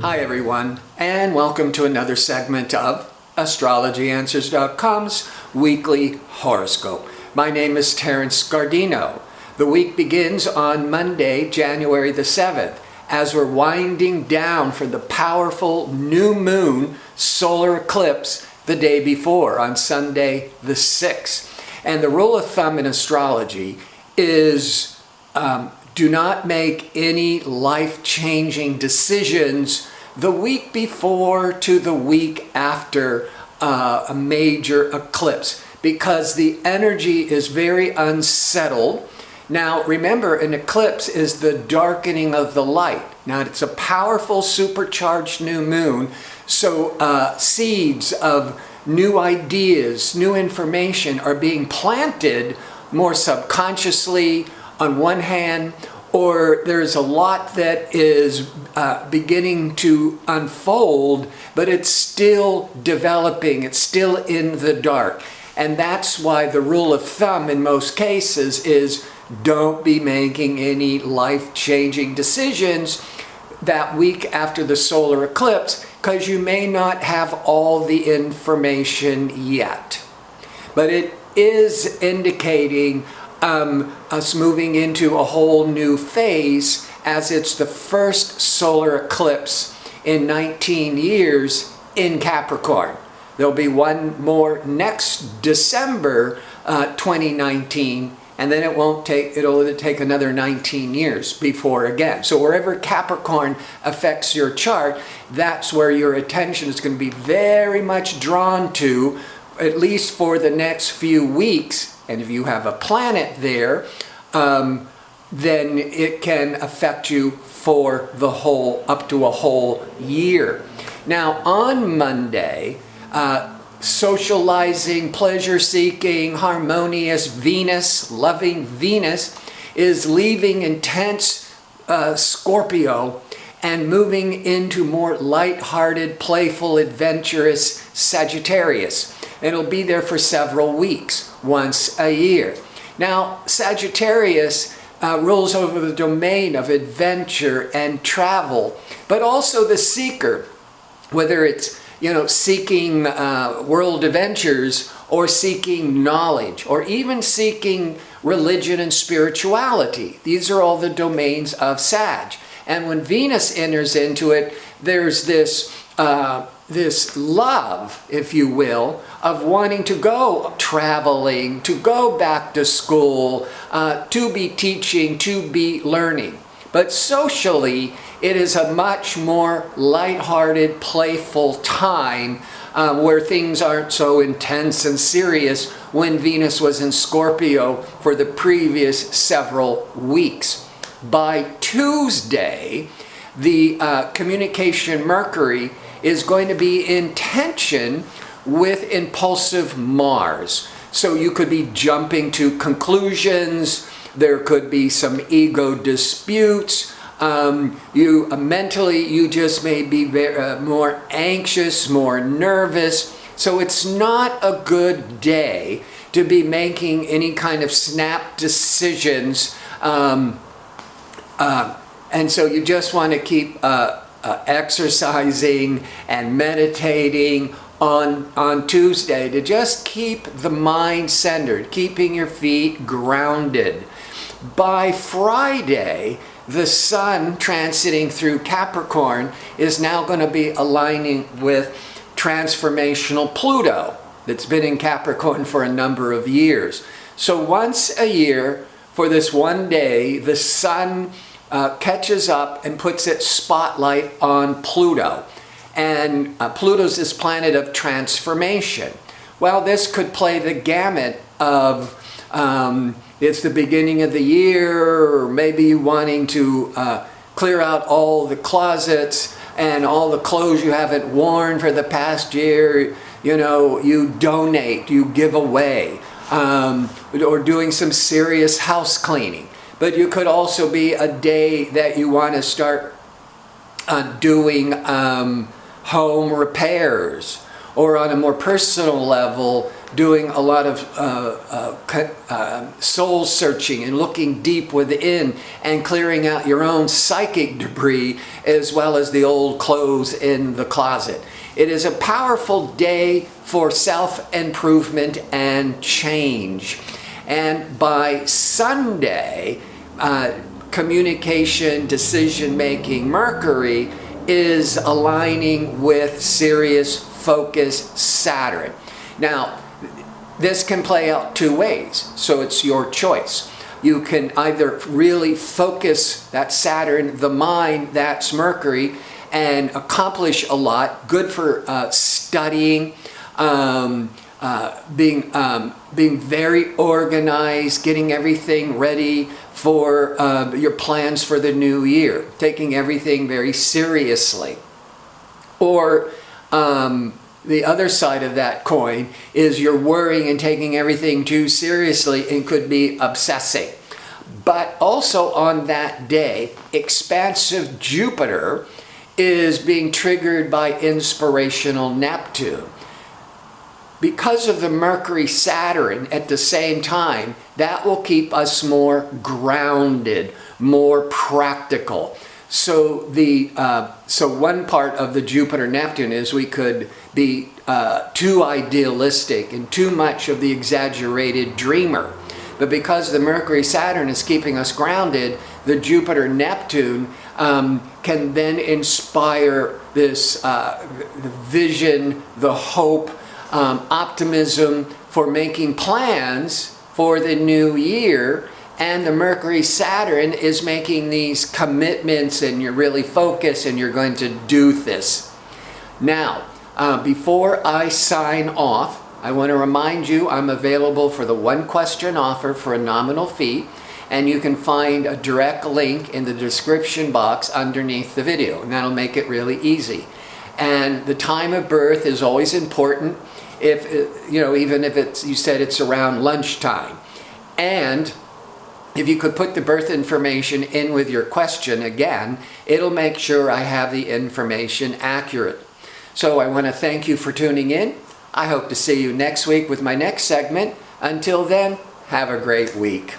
Hi everyone, and welcome to another segment of AstrologyAnswers.com's weekly horoscope. My name is Terence Gardino. The week begins on Monday, January the 7th, as we're winding down for the powerful new moon solar eclipse the day before, on Sunday the 6th. And the rule of thumb in astrology is do not make any life-changing decisions the week before to the week after a major eclipse, because the energy is very unsettled. Now remember, an eclipse is the darkening of the light. Now it's a powerful supercharged new moon, so seeds of new ideas, new information are being planted more subconsciously on one hand, or there's a lot that is beginning to unfold, but it's still developing, it's still in the dark. And that's why the rule of thumb in most cases is don't be making any life-changing decisions that week after the solar eclipse, because you may not have all the information yet. But it is indicating us moving into a whole new phase, as it's the first solar eclipse in 19 years in Capricorn. There'll be one more next December 2019, and then it'll take another 19 years before again. So wherever Capricorn affects your chart, that's where your attention is going to be very much drawn to, at least for the next few weeks. And if you have a planet there, then it can affect you for the whole, up to a whole year. Now on Monday, socializing, pleasure-seeking, harmonious Venus, loving Venus, is leaving intense Scorpio and moving into more light-hearted, playful, adventurous Sagittarius. It'll be there for several weeks, once a year. Now, Sagittarius rules over the domain of adventure and travel, but also the seeker, whether it's seeking world adventures, or seeking knowledge, or even seeking religion and spirituality. These are all the domains of Sag. And when Venus enters into it, there's this love, if you will, of wanting to go traveling, to go back to school, to be teaching, to be learning. But socially, it is a much more lighthearted, playful time where things aren't so intense and serious when Venus was in Scorpio for the previous several weeks. By Tuesday, the communication Mercury is going to be in tension with impulsive Mars. So you could be jumping to conclusions, there could be some ego disputes, mentally you just may be more anxious, more nervous. So it's not a good day to be making any kind of snap decisions. And so you just want to keep exercising and meditating on Tuesday to just keep the mind centered, keeping your feet grounded. By Friday, the Sun transiting through Capricorn is now going to be aligning with transformational Pluto that's been in Capricorn for a number of years. So once a year, for this one day, the Sun catches up and puts its spotlight on Pluto. And Pluto's this planet of transformation. Well, this could play the gamut of it's the beginning of the year, or maybe you wanting to clear out all the closets and all the clothes you haven't worn for the past year. You donate, you give away, or doing some serious house cleaning. But you could also be a day that you want to start doing home repairs, or on a more personal level, doing a lot of soul searching and looking deep within and clearing out your own psychic debris as well as the old clothes in the closet. It is a powerful day for self-improvement and change. And by Sunday, communication, decision-making, Mercury is aligning with Sirius, focus, Saturn. Now, this can play out two ways, so it's your choice. You can either really focus that Saturn, the mind, that's Mercury, and accomplish a lot, good for studying, being very organized, getting everything ready for your plans for the new year, taking everything very seriously. Or the other side of that coin is you're worrying and taking everything too seriously and could be obsessing. But also on that day, expansive Jupiter is being triggered by inspirational Neptune. Because of the Mercury-Saturn at the same time, that will keep us more grounded, more practical. So one part of the Jupiter-Neptune is we could be too idealistic and too much of the exaggerated dreamer. But because the Mercury-Saturn is keeping us grounded, the Jupiter-Neptune can then inspire this the vision, the hope, optimism for making plans for the new year. And the Mercury-Saturn is making these commitments, and you're really focused and you're going to do this. Now, before I sign off, I want to remind you I'm available for the one-question offer for a nominal fee, and you can find a direct link in the description box underneath the video, and that'll make it really easy. And the time of birth is always important, if even if you said it's around lunchtime. And if you could put the birth information in with your question again, it'll make sure I have the information accurate. So I want to thank you for tuning in. I hope to see you next week with my next segment. Until then, have a great week.